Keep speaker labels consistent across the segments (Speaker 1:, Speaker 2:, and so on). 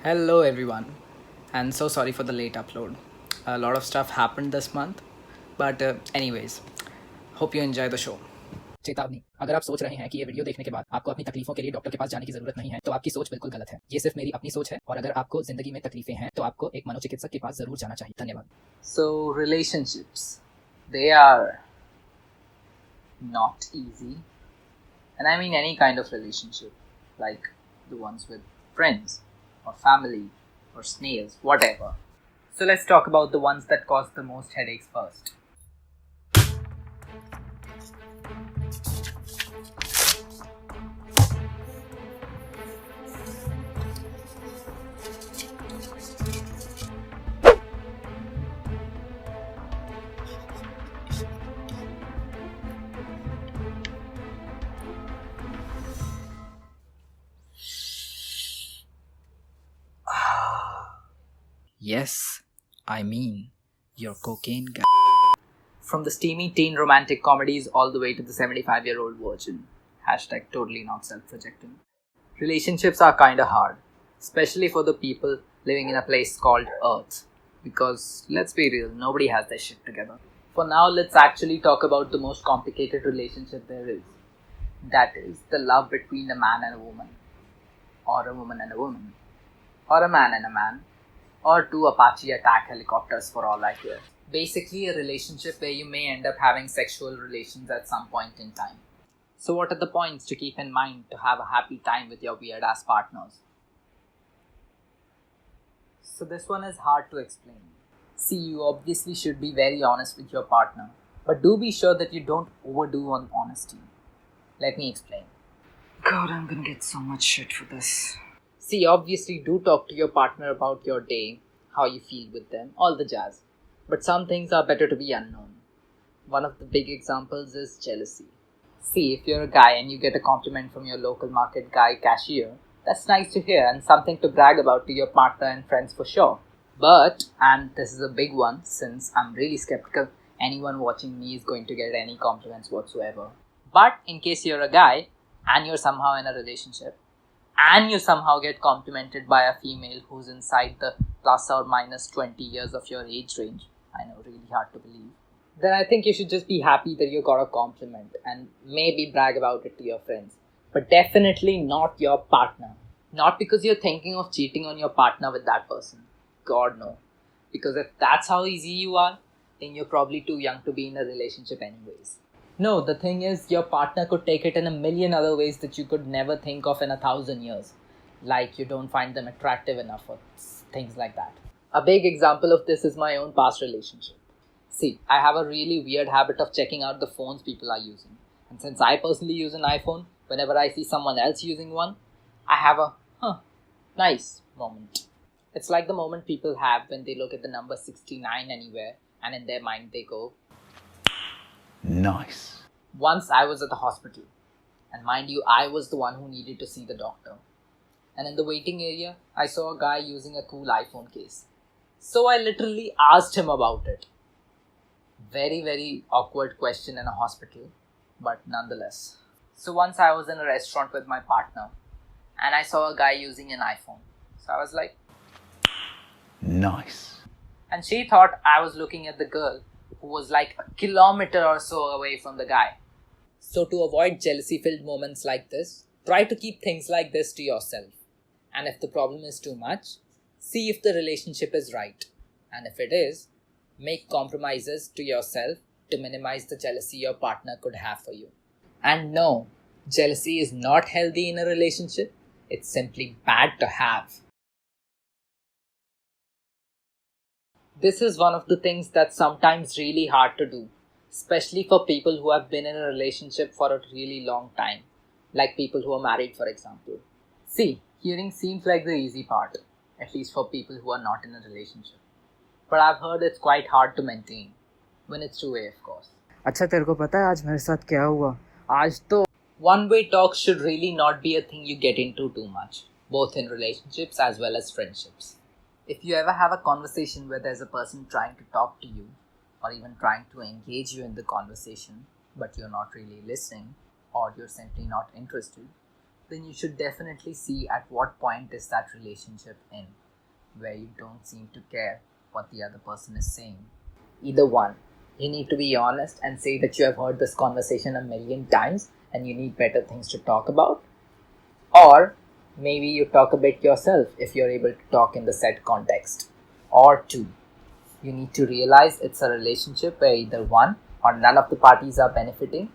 Speaker 1: Hello, everyone, and so sorry for the late upload. A lot of stuff happened this month, but anyways, hope you enjoy the show. चेतावनी, अगर आप सोच रहे हैं कि ये वीडियो देखने के बाद आपको अपनी तकलीफों के लिए डॉक्टर के पास जाने की जरूरत नहीं है तो आपकी सोच बिल्कुल गलत है। ये सिर्फ मेरी अपनी सोच है और अगर आपको जिंदगी में तकलीफें हैं तो आपको एक मनोचिकित्सक के पास जरूर जाना चाहिए। धन्यवाद।
Speaker 2: So, relationships, they are not easy. And I mean any kind of relationship, like the ones with friends or family or snails, whatever. So, let's talk about the ones that cause the most headaches first.
Speaker 1: Yes, I mean your cocaine guy.
Speaker 2: From the steamy teen romantic comedies all the way to the 75-year-old virgin. Hashtag totally not self-projecting. Relationships are kinda hard, especially for the people living in a place called Earth. Because, let's be real, nobody has their shit together. For now, let's actually talk about the most complicated relationship there is. That is, the love between a man and a woman. Or a woman and a woman. Or a man and a man. Or two Apache attack helicopters for all I care. Basically, a relationship where you may end up having sexual relations at some point in time. So, what are the points to keep in mind to have a happy time with your weird ass partners? So, this one is hard to explain. See, you obviously should be very honest with your partner, but do be sure that you don't overdo on honesty. Let me explain. God, I'm gonna get so much shit for this. See, obviously, do talk to your partner about your day, how you feel with them, all the jazz. But some things are better to be unknown. One of the big examples is jealousy. See, if you're a guy and you get a compliment from your local market guy cashier, that's nice to hear and something to brag about to your partner and friends for sure. But, and this is a big one since I'm really skeptical anyone watching me is going to get any compliments whatsoever. But in case you're a guy and you're somehow in a relationship, and you somehow get complimented by a female who's inside the plus or minus 20 years of your age range, I know, really hard to believe, then I think you should just be happy that you got a compliment and maybe brag about it to your friends. But definitely not your partner. Not because you're thinking of cheating on your partner with that person. God, no. Because if that's how easy you are, then you're probably too young to be in a relationship anyways. No, the thing is, your partner could take it in a million other ways that you could never think of in 1,000 years. Like you don't find them attractive enough or things like that. A big example of this is my own past relationship. See, I have a really weird habit of checking out the phones people are using. And since I personally use an iPhone, whenever I see someone else using one, I have a, nice moment. It's like the moment people have when they look at the number 69 anywhere and in their mind they go,
Speaker 1: Nice.
Speaker 2: Once I was at the hospital, and mind you, I was the one who needed to see the doctor. And in the waiting area, I saw a guy using a cool iPhone case. So I literally asked him about it. Very, very awkward question in a hospital, but nonetheless. So once I was in a restaurant with my partner, and I saw a guy using an iPhone. So I was like,
Speaker 1: Nice.
Speaker 2: And she thought I was looking at the girl who was like a kilometer or so away from the guy. So to avoid jealousy-filled moments like this, try to keep things like this to yourself. And if the problem is too much, see if the relationship is right. And if it is, make compromises to yourself to minimize the jealousy your partner could have for you. And no, jealousy is not healthy in a relationship. It's simply bad to have. This is one of the things that's sometimes really hard to do, especially for people who have been in a relationship for a really long time, like people who are married, for example. See, hearing seems like the easy part, at least for people who are not in a relationship. But I've heard it's quite hard to maintain, when it's two-way, of course.
Speaker 1: अच्छा तेरे को पता है आज मेरे साथ क्या हुआ?
Speaker 2: आज तो one-way talks should really not be a thing you get into too much, both in relationships as well as friendships. If you ever have a conversation where there's a person trying to talk to you, or even trying to engage you in the conversation, but you're not really listening, or you're simply not interested, then you should definitely see at what point is that relationship in, where you don't seem to care what the other person is saying. Either one, you need to be honest and say that you have heard this conversation a million times and you need better things to talk about. Or maybe you talk a bit yourself if you're able to talk in the said context. Or two, you need to realize it's a relationship where either one or none of the parties are benefiting,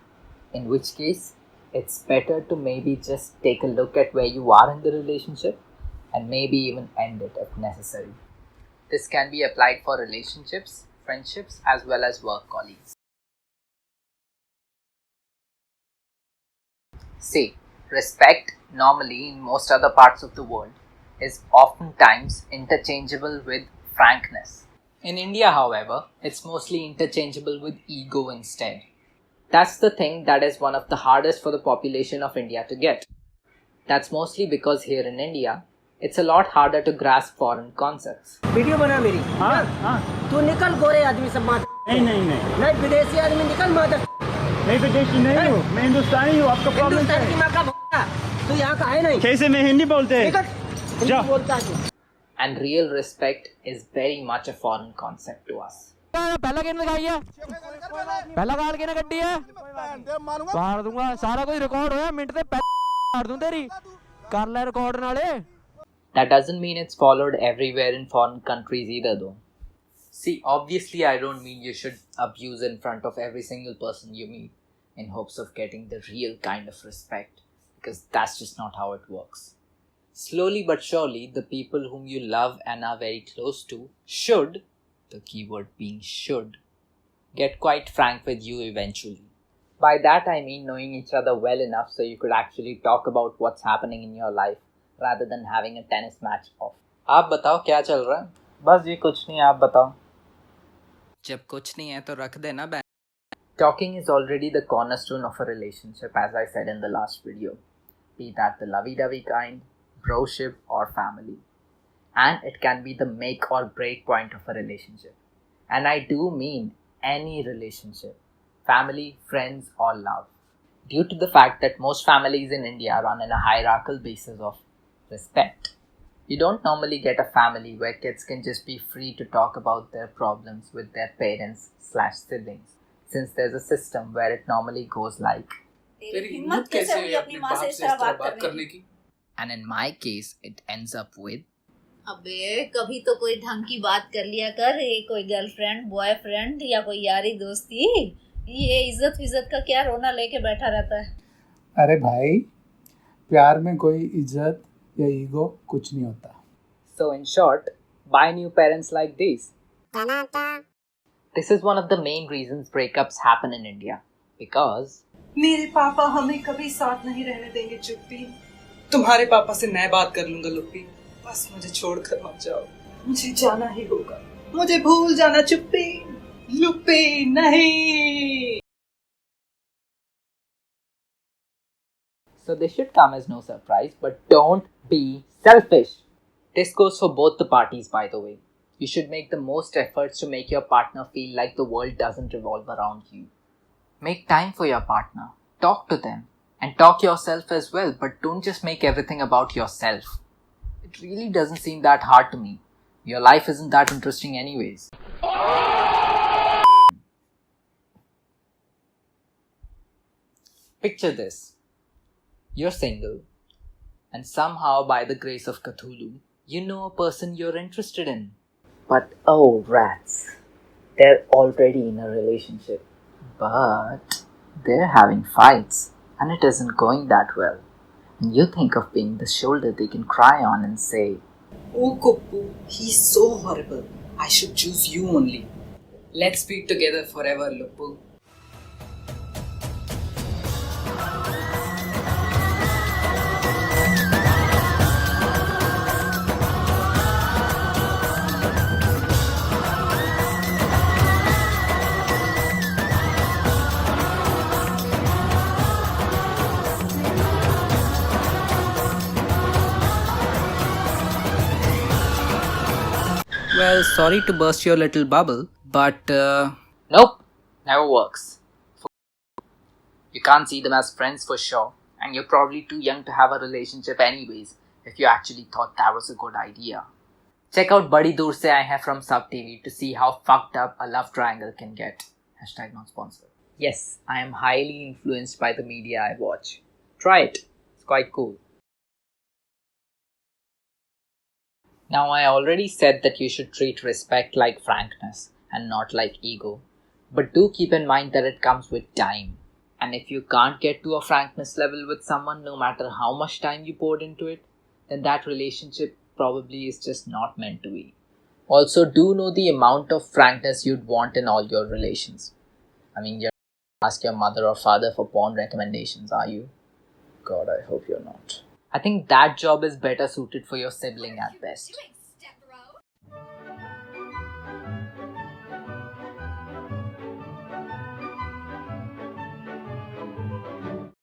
Speaker 2: in which case it's better to maybe just take a look at where you are in the relationship and maybe even end it if necessary. This can be applied for relationships, friendships, as well as work colleagues. See, respect, normally in most other parts of the world, is oftentimes interchangeable with frankness. In India, however, it's mostly interchangeable with ego instead. That's the thing that is one of the hardest for the population of India to get. That's mostly because here in India, it's a lot harder to grasp foreign concepts.
Speaker 3: Video बना मेरी
Speaker 4: हाँ हाँ
Speaker 3: तू निकल गोरे आदमी सब मार
Speaker 4: नहीं नहीं नहीं
Speaker 3: नहीं विदेशी आदमी निकल मार
Speaker 4: मैं विदेशी नहीं हूँ, मैं हिंदुस्तानी हूँ। आपका प्रॉब्लम क्या
Speaker 3: हिंदुस्तान की
Speaker 4: है?
Speaker 3: माँ का भोंगा तू यहाँ का है नहीं
Speaker 4: कैसे मैं हिंदी बोलते हैं?
Speaker 3: निकल हिंदी
Speaker 4: जा।
Speaker 3: बोलता है तू
Speaker 2: And real respect is very much a foreign concept to us.
Speaker 5: पहला गेंद लगाई है पहला गाल के ना गड्डी है मार दूंगा सारा कुछ रिकॉर्ड होया मिनट ते मार दूं तेरी कर ले रिकॉर्ड नाले
Speaker 2: That doesn't mean it's followed everywhere in foreign countries either, though. See, obviously, I don't mean you should abuse in front of every single person you meet in hopes of getting the real kind of respect, because that's just not how it works. Slowly but surely, the people whom you love and are very close to should, the keyword being should, get quite frank with you eventually. By that I mean knowing each other well enough so you could actually talk about what's happening in your life rather than having a tennis match off. आप बताओ क्या चल रहा है? बस जी कुछ नहीं, आप बताओ.
Speaker 1: जब कुछ नहीं है तो रख देना ban.
Speaker 2: Talking is already the cornerstone of a relationship, as I said in the last video. Be that the lovey-dovey kind, broship or family. And it can be the make or break point of a relationship. And I do mean any relationship. Family, friends or love. Due to the fact that most families in India run in a hierarchical basis of respect, you don't normally get a family where kids can just be free to talk about their problems with their parents/siblings, since there's a system where it normally goes like,
Speaker 6: तेरी हिम्मत कैसे हुई अपनी माँ से इस तरह बात करने की?
Speaker 2: and in my case it ends up with,
Speaker 6: अबे कभी तो कोई ढंग की बात कर लिया कर, ये कोई गर्लफ्रेंड बॉयफ्रेंड या कोई यारी दोस्ती, ये इज्जत विज्जत का क्या रोना लेके बैठा रहता है?
Speaker 7: अरे भाई, प्यार में कोई इज्जत या ईगो कुछ नहीं होता.
Speaker 2: So in short, buy new parents like these. This is one of the main reasons breakups happen in India. Because
Speaker 8: मेरे पापा हमें कभी साथ नहीं रहने देंगे चुप्पी. तुम्हारे पापा से मैं बात कर लूंगा लुप्पी. बस मुझे छोड़कर मत जाओ. मुझे जाना ही होगा. मुझे भूल जाना चुप्पी. लुप्पी नहीं.
Speaker 2: so this should come as no surprise, but don't be selfish. This goes for both the parties, by the way. You should make the most efforts to make your partner feel like the world doesn't revolve around you. Make time for your partner. Talk to them. And talk yourself as well, but don't just make everything about yourself. It really doesn't seem that hard to me. Your life isn't that interesting anyways. Picture this. You're single, and somehow by the grace of Cthulhu, you know a person you're interested in. But oh rats, they're already in a relationship. But they're having fights, and it isn't going that well. And you think of being the shoulder they can cry on and say,
Speaker 8: Oh Kuppu, he's so horrible. I should choose you only. Let's be together forever, Luppu.
Speaker 1: Well, sorry to burst your little bubble, but
Speaker 2: Nope, never works. You can't see them as friends for sure, And you're probably too young to have a relationship anyways, if you actually thought that was a good idea. Check out Badi Dur Se Aaye Hain from Sub TV to see how fucked up a love triangle can get. Hashtag not sponsored. Yes, I am highly influenced by the media I watch. Try it. It's quite cool. Now, I already said that you should treat respect like frankness and not like ego. But do keep in mind that it comes with time. And if you can't get to a frankness level with someone, no matter how much time you poured into it, then that relationship probably is just not meant to be. Also, do know the amount of frankness you'd want in all your relations. I mean, you're not ask your mother or father for porn recommendations, are you? God, I hope you're not. I think that job is better suited for your sibling at best.